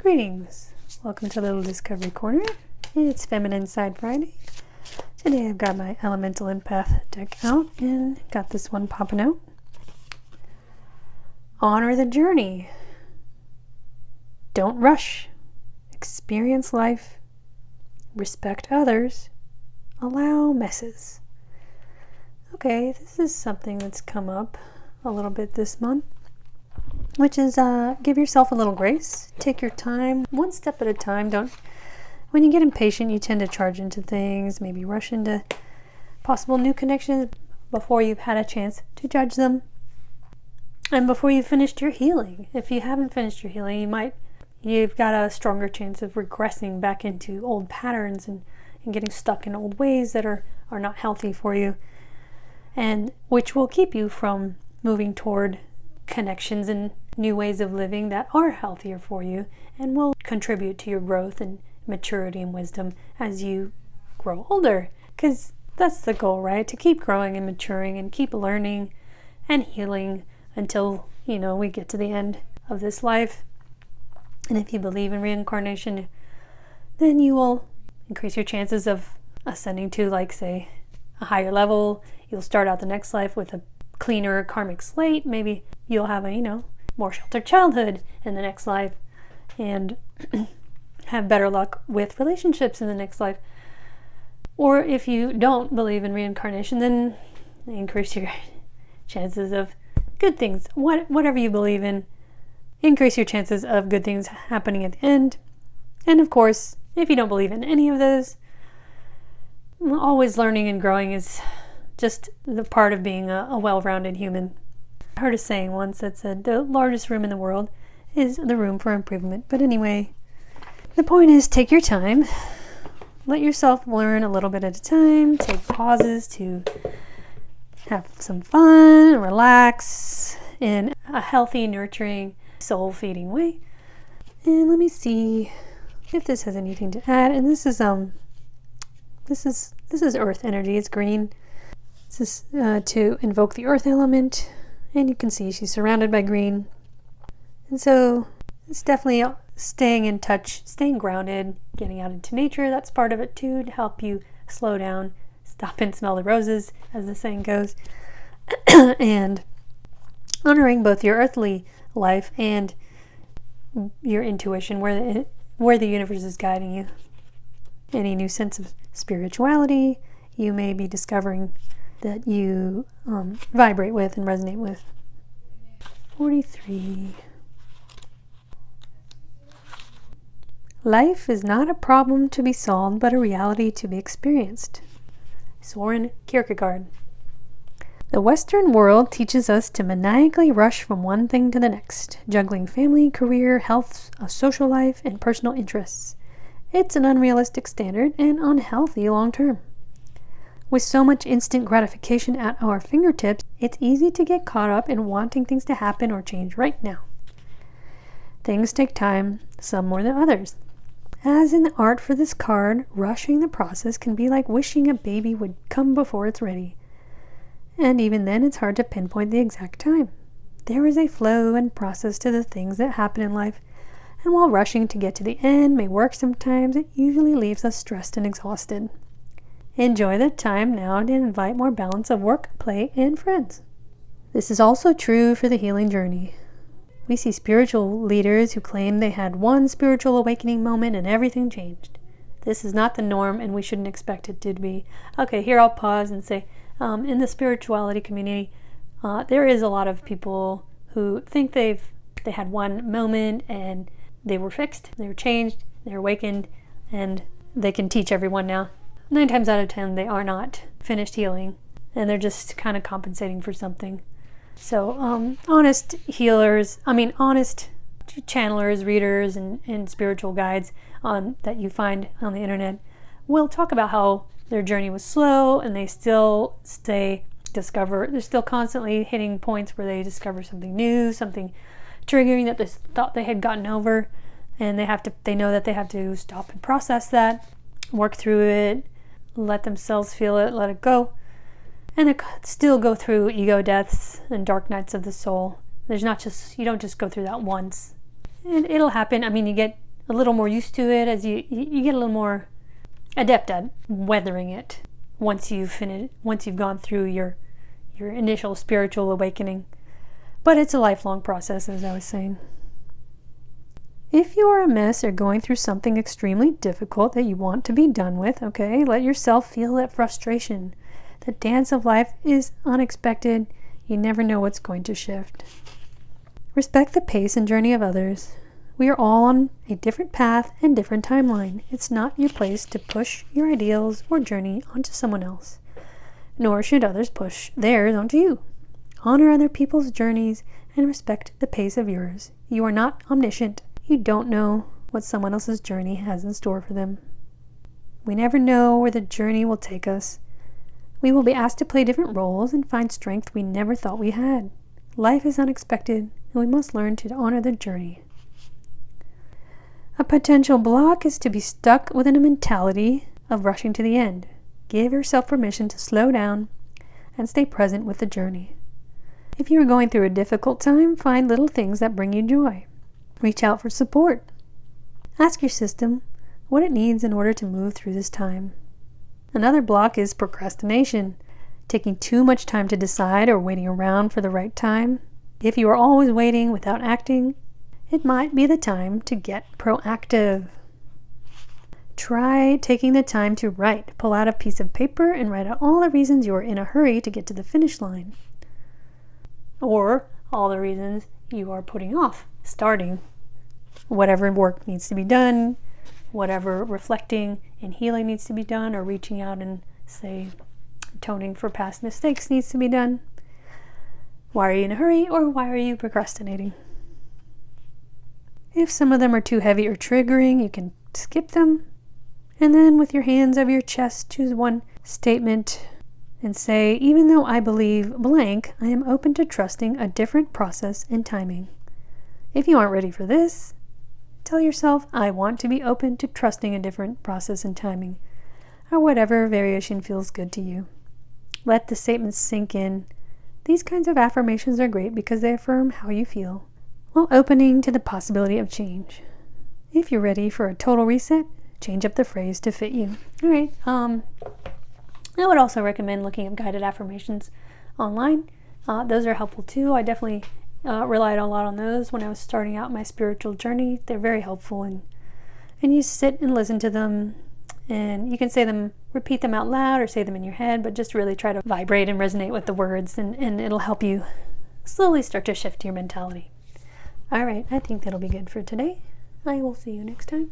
Greetings. Welcome to Little Discovery Corner. It's Feminine Side Friday. Today I've got my Elemental Empath deck out and got this one popping out. Honor the journey. Don't rush. Experience life. Respect others. Allow messes. Okay, this is something that's come up a little bit this month, which is give yourself a little grace. Take your time, one step at a time. When you get impatient, you tend to charge into things, maybe rush into possible new connections before you've had a chance to judge them, and before you've finished your healing. If you haven't finished your healing, you've got a stronger chance of regressing back into old patterns and getting stuck in old ways that are not healthy for you, and which will keep you from moving toward connections and new ways of living that are healthier for you and will contribute to your growth and maturity and wisdom as you grow older. Because that's the goal, right? To keep growing and maturing and keep learning and healing until, we get to the end of this life. And if you believe in reincarnation, then you will increase your chances of ascending to, say, a higher level. You'll start out the next life with a cleaner karmic slate. Maybe you'll have a more sheltered childhood in the next life and have better luck with relationships in the next life. Or if you don't believe in reincarnation, then increase your chances of good things. Whatever you believe in, increase your chances of good things happening at the end. And of course, if you don't believe in any of those, always learning and growing is just the part of being a well-rounded human. I heard a saying once that said the largest room in the world is the room for improvement. But anyway, the point is, take your time. Let yourself learn a little bit at a time. Take pauses to have some fun, relax in a healthy, nurturing, soul-feeding way. And let me see if this has anything to add. And this is earth energy. It's green. This is to invoke the earth element, and you can see she's surrounded by green. And so it's definitely staying in touch, staying grounded, getting out into nature. That's part of it too, to help you slow down, stop and smell the roses, as the saying goes. And honoring both your earthly life and your intuition, where the universe is guiding you. Any new sense of spirituality you may be discovering that you vibrate with and resonate with. 43. Life is not a problem to be solved, but a reality to be experienced. Soren Kierkegaard. The Western world teaches us to maniacally rush from one thing to the next, juggling family, career, health, a social life, and personal interests. It's an unrealistic standard and unhealthy long term. With so much instant gratification at our fingertips, it's easy to get caught up in wanting things to happen or change right now. Things take time, some more than others. As in the art for this card, rushing the process can be like wishing a baby would come before it's ready. And even then, it's hard to pinpoint the exact time. There is a flow and process to the things that happen in life, and while rushing to get to the end may work sometimes, it usually leaves us stressed and exhausted. Enjoy the time now to invite more balance of work, play, and friends. This is also true for the healing journey. We see spiritual leaders who claim they had one spiritual awakening moment and everything changed. This is not the norm, and we shouldn't expect it to be. Okay, here I'll pause and say, in the spirituality community, there is a lot of people who think they had one moment and they were fixed, they were changed, they were awakened, and they can teach everyone now. 9 times out of 10, they are not finished healing, and they're just kind of compensating for something. So, honest channelers, readers, and spiritual guides that you find on the internet will talk about how their journey was slow, and they still they're still constantly hitting points where they discover something new, something triggering that they thought they had gotten over, and they know that they have to stop and process that, work through it, let themselves feel it, let it go, and they still go through ego deaths and dark nights of the soul. You don't just go through that once. It'll happen. You get a little more used to it, as you get a little more adept at weathering it once you've gone through your initial spiritual awakening. But it's a lifelong process, as I was saying. If you are a mess or going through something extremely difficult that you want to be done with, okay, let yourself feel that frustration. The dance of life is unexpected. You never know what's going to shift. Respect the pace and journey of others. We are all on a different path and different timeline. It's not your place to push your ideals or journey onto someone else, nor should others push theirs onto you. Honor other people's journeys and respect the pace of yours. You are not omniscient. You don't know what someone else's journey has in store for them. We never know where the journey will take us. We will be asked to play different roles and find strength we never thought we had. Life is unexpected, and we must learn to honor the journey. A potential block is to be stuck within a mentality of rushing to the end. Give yourself permission to slow down and stay present with the journey. If you are going through a difficult time, find little things that bring you joy. Reach out for support. Ask your system what it needs in order to move through this time. Another block is procrastination, taking too much time to decide or waiting around for the right time. If you are always waiting without acting, it might be the time to get proactive. Try taking the time to write. Pull out a piece of paper and write out all the reasons you are in a hurry to get to the finish line. Or all the reasons you are putting off starting whatever work needs to be done, whatever reflecting and healing needs to be done, or reaching out and, say, atoning for past mistakes needs to be done. Why are you in a hurry, or why are you procrastinating? If some of them are too heavy or triggering, you can skip them. And then with your hands over your chest, choose one statement and say, even though I believe blank, I am open to trusting a different process and timing. If you aren't ready for this, tell yourself, I want to be open to trusting a different process and timing, or whatever variation feels good to you. Let the statements sink in. These kinds of affirmations are great because they affirm how you feel, while opening to the possibility of change. If you're ready for a total reset, change up the phrase to fit you. All right. I would also recommend looking up guided affirmations online. Those are helpful too. I definitely relied a lot on those when I was starting out my spiritual journey. They're very helpful, and you sit and listen to them, and you can say them, repeat them out loud or say them in your head, but just really try to vibrate and resonate with the words, and it'll help you slowly start to shift your mentality. All right, I think that'll be good for today. I will see you next time.